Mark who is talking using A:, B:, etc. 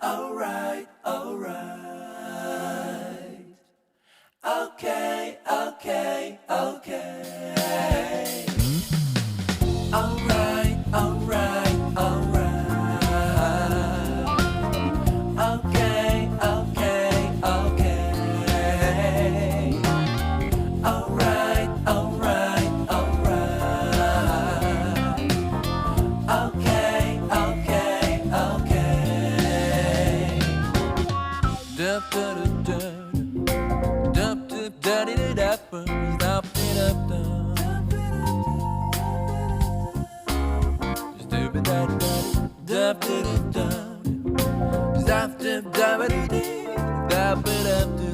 A: alright, alright, alright. Okay, okay, okay. Alright, alright, alright. Okay, okay, okay. Alright, alright, alright. Okay, okay, okay. Dup dup dup dup dup dup dup dup dup dup dup.